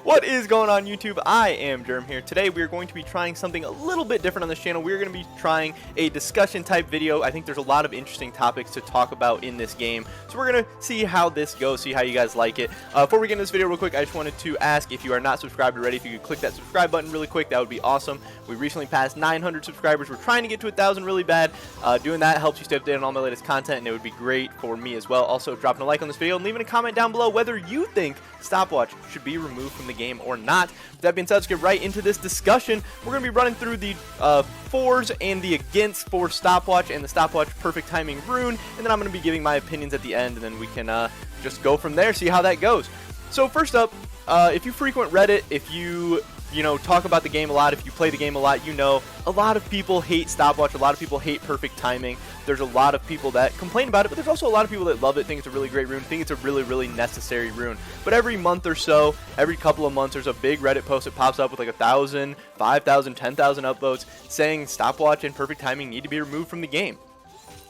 What is going on, YouTube? I am Germ here. Today we are going to be trying something a little bit different on this channel. We're going to be trying a discussion type video. I think there's a lot of interesting topics to talk about in this game, so we're going to see how this goes, see how you guys like it. Before we get into this video real quick, I just wanted to ask if you are not subscribed already, if you could click that subscribe button really quick, that would be awesome. We recently passed 900 subscribers. We're trying to get to 1,000 really bad. Doing that helps you stay updated on all my latest content, and it would be great for me as well. Also, dropping a like on this video and leaving a comment down below whether you think Stopwatch should be removed from the game or not. With that being said, let's get right into this discussion. We're going to be running through the fors and the against for Stopwatch and the Stopwatch perfect timing rune, and then I'm going to be giving my opinions at the end, and then we can just go from there, see how that goes. So first up, if you frequent Reddit, if you talk about the game a lot, if you play the game a lot, a lot of people hate Stopwatch, a lot of people hate perfect timing. There's a lot of people that complain about it, but there's also a lot of people that love it, think it's a really great rune, think it's a really, really necessary rune. But every month or so, every couple of months, there's a big Reddit post that pops up with like 1,000, 5,000, 10,000 upvotes saying Stopwatch and perfect timing need to be removed from the game.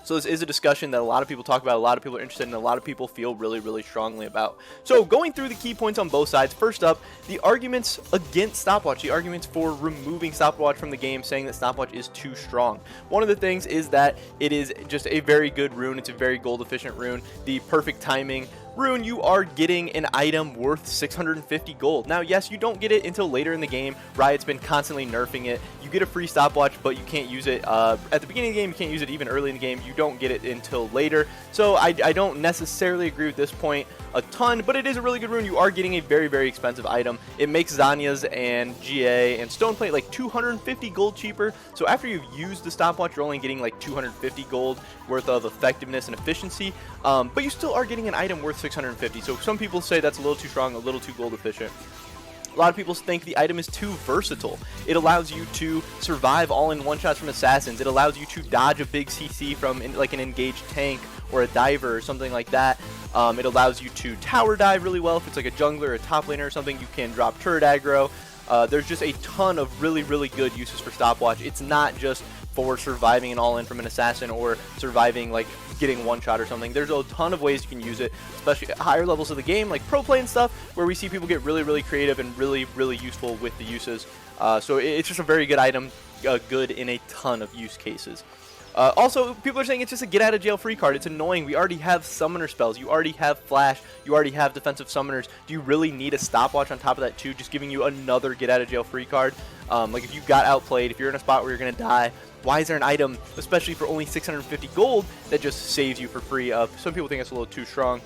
So this is a discussion that a lot of people talk about, a lot of people are interested in, and a lot of people feel really, really strongly about. So going through the key points on both sides, first up, the arguments against Stopwatch, the arguments for removing Stopwatch from the game, saying that Stopwatch is too strong. One of the things is that it is just a very good rune, it's a very gold efficient rune. The perfect timing rune, you are getting an item worth 650 gold. Now, yes, you don't get it until later in the game. Riot's been constantly nerfing it. You get a free Stopwatch, but you can't use it at the beginning of the game. You can't use it even early in the game. You don't get it until later. So I don't necessarily agree with this point a ton, but it is a really good rune. You are getting a very, very expensive item. It makes Zanya's and GA and Stoneplate like 250 gold cheaper. So after you've used the Stopwatch, you're only getting like 250 gold worth of effectiveness and efficiency, but you still are getting an item worth 650. So some people say that's a little too strong, a little too gold efficient. A lot of people think the item is too versatile. It allows you to survive all-in one-shots from assassins. It allows you to dodge a big CC from like an engaged tank or a diver or something like that. It allows you to tower dive really well. If it's like a jungler or a top laner or something, you can drop turret aggro. There's just a ton of really, really good uses for Stopwatch. It's not just for surviving an all-in from an assassin or surviving like getting one shot or something. There's a ton of ways you can use it, especially at higher levels of the game like pro play and stuff, where we see people get really, really creative and really, really useful with the uses. So it's just a very good item, good in a ton of use cases. Also, people are saying it's just a get out of jail free card. It's annoying. We already have summoner spells. You already have flash. You already have defensive summoners. Do you really need a Stopwatch on top of that too, just giving you another get out of jail free card? Like if you got outplayed, if you're in a spot where you're going to die, why is there an item, especially for only 650 gold, that just saves you for free? Some people think it's a little too strong.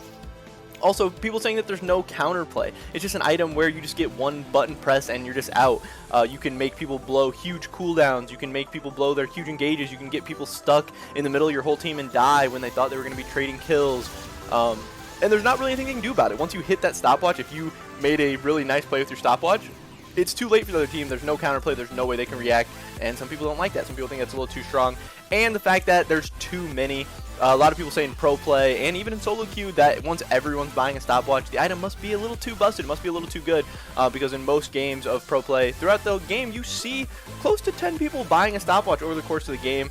Also, people saying that there's no counterplay. It's just an item where you just get one button press and you're just out. You can make people blow huge cooldowns. You can make people blow their huge engages. You can get people stuck in the middle of your whole team and die when they thought they were going to be trading kills. And there's not really anything you can do about it. Once you hit that Stopwatch, if you made a really nice play with your Stopwatch, it's too late for the other team. There's no counterplay. There's no way they can react. And some people don't like that. Some people think that's a little too strong. And the fact that there's too many. A lot of people say in pro play and even in solo queue that once everyone's buying a Stopwatch, the item must be a little too busted, it must be a little too good, because in most games of pro play throughout the game, you see close to 10 people buying a Stopwatch over the course of the game.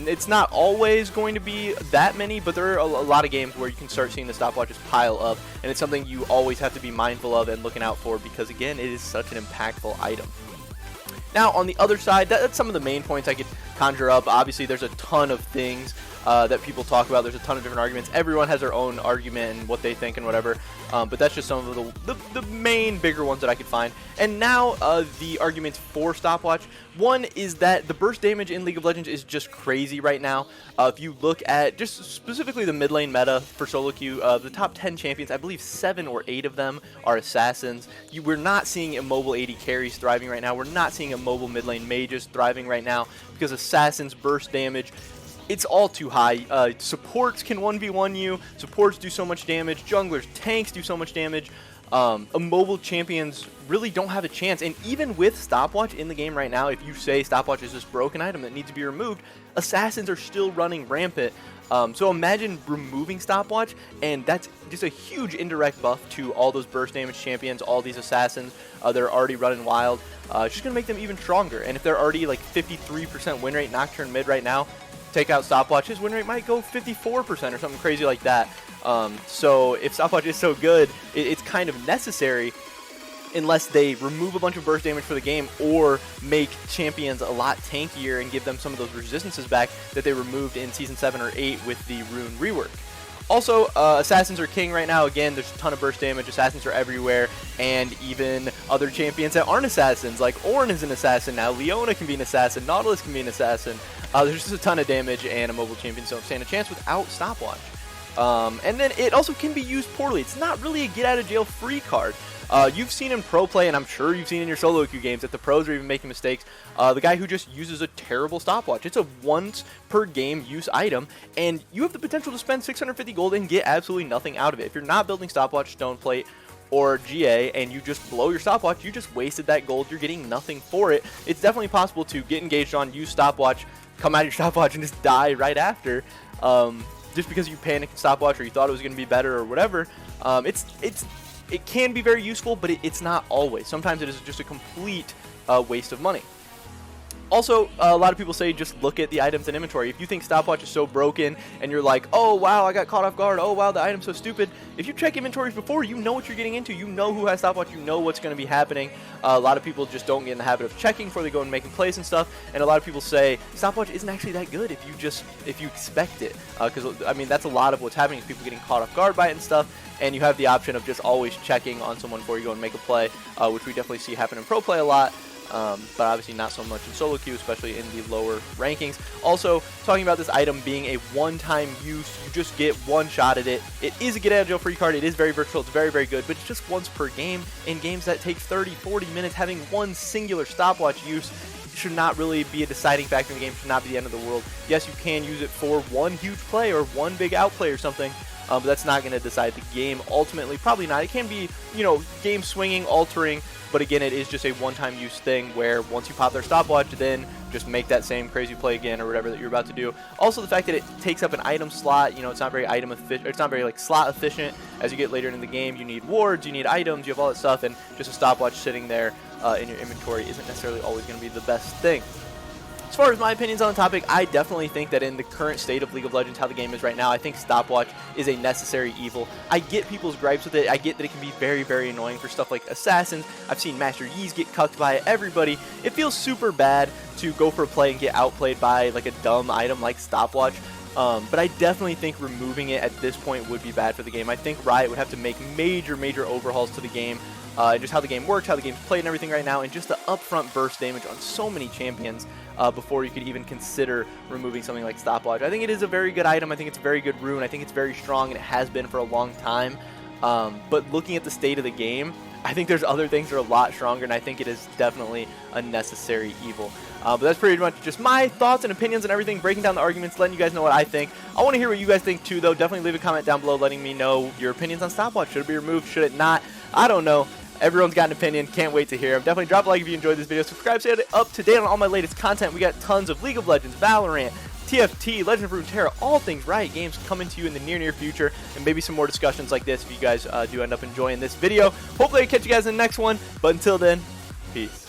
It's not always going to be that many, but there are a lot of games where you can start seeing the Stopwatches pile up, and it's something you always have to be mindful of and looking out for, because again, it is such an impactful item. Now, on the other side, that's some of the main points I could conjure up. Obviously, there's a ton of things that people talk about. There's a ton of different arguments. Everyone has their own argument and what they think and whatever. But that's just some of the main bigger ones that I could find. And now the arguments for Stopwatch. One is that the burst damage in League of Legends is just crazy right now. If you look at just specifically the mid lane meta for solo queue, the top 10 champions, I believe 7 or 8 of them are assassins. We're not seeing immobile AD carries thriving right now. We're not seeing immobile mid lane mages thriving right now because assassins burst damage, it's all too high. Supports can 1v1 you. Supports do so much damage. Junglers, tanks do so much damage. Immobile champions really don't have a chance. And even with Stopwatch in the game right now, if you say Stopwatch is this broken item that needs to be removed, assassins are still running rampant. So imagine removing Stopwatch, and that's just a huge indirect buff to all those burst damage champions, all these assassins. They're already running wild. It's just going to make them even stronger. And if they're already like 53% win rate Nocturne mid right now, take out Stopwatch, his win rate might go 54% or something crazy like that. So if Stopwatch is so good, it's kind of necessary. unless they remove a bunch of burst damage for the game or make champions a lot tankier and give them some of those resistances back that they removed in Season 7 or 8 with the rune rework. Also, Assassins are king right now. Again, there's a ton of burst damage. Assassins are everywhere, and even other champions that aren't Assassins, like Ornn is an Assassin now, Leona can be an Assassin, Nautilus can be an Assassin. There's just a ton of damage, and a mobile champions don't stand a chance without Stopwatch. And then it also can be used poorly. It's not really a get-out-of-jail-free card. You've seen in pro play, and I'm sure you've seen in your solo queue games, that the pros are even making mistakes. The guy who just uses a terrible stopwatch. It's a once-per-game use item, and you have the potential to spend 650 gold and get absolutely nothing out of it. If you're not building stopwatch, stone plate, or GA, and you just blow your stopwatch, you just wasted that gold. You're getting nothing for it. It's definitely possible to get engaged on, use stopwatch, come out of your stopwatch, and just die right after. Just because you panicked stopwatch or you thought it was going to be better or whatever. It can be very useful, but it's not always. Sometimes it is just a complete waste of money. Also, a lot of people say just look at the items in inventory. If you think stopwatch is so broken and you're like, oh wow, I got caught off guard, oh wow, the item's so stupid. If you check inventories before, you know what you're getting into. You know who has stopwatch, you know what's going to be happening. A lot of people just don't get in the habit of checking before they go and making plays and stuff. And a lot of people say stopwatch isn't actually that good if you expect it. Because I mean, that's a lot of what's happening is people getting caught off guard by it and stuff. And you have the option of just always checking on someone before you go and make a play, which we definitely see happen in pro play a lot. But obviously not so much in solo queue, especially in the lower rankings. Also, talking about this item being a one-time use, you just get one shot at it. It is a get-out-of-jail free card. It is very versatile. It's very, very good, but it's just once per game. In games that take 30, 40 minutes, having one singular stopwatch use should not really be a deciding factor in the game, should not be the end of the world. Yes, you can use it for one huge play or one big outplay or something, but that's not going to decide the game. Ultimately, probably not. It can be, you know, game swinging, altering, but again, it is just a one-time use thing where once you pop their stopwatch, then just make that same crazy play again or whatever that you're about to do. Also, the fact that it takes up an item slot, you know, it's not very item efficient, it's not very like slot efficient. As you get later in the game, you need wards, you need items, you have all that stuff, and just a stopwatch sitting there in your inventory isn't necessarily always going to be the best thing. As far as my opinions on the topic, I definitely think that in the current state of League of Legends, how the game is right now, I think stopwatch is a necessary evil. I get people's gripes with it. I get that it can be very, very annoying for stuff like Assassins. I've seen Master Yi's get cucked by everybody. It feels super bad to go for a play and get outplayed by like a dumb item like stopwatch. But I definitely think removing it at this point would be bad for the game. I think Riot would have to make major, major overhauls to the game. And just how the game works, how the game's played and everything right now, and just the upfront burst damage on so many champions before you could even consider removing something like Stopwatch. I think it is a very good item. I think it's a very good rune. I think it's very strong, and it has been for a long time. But looking at the state of the game, I think there's other things that are a lot stronger, and I think it is definitely a necessary evil. But that's pretty much just my thoughts and opinions and everything, breaking down the arguments, letting you guys know what I think. I want to hear what you guys think too, though. Definitely leave a comment down below letting me know your opinions on Stopwatch. Should it be removed? Should it not? I don't know. Everyone's got an opinion. Can't wait to hear them. Definitely drop a like if you enjoyed this video. Subscribe so you're up to date on all my latest content. We got tons of League of Legends, Valorant, TFT, Legend of Runeterra, all things Riot Games coming to you in the near future, and maybe some more discussions like this if you guys do end up enjoying this video. Hopefully I catch you guys in the next one, but until then, peace.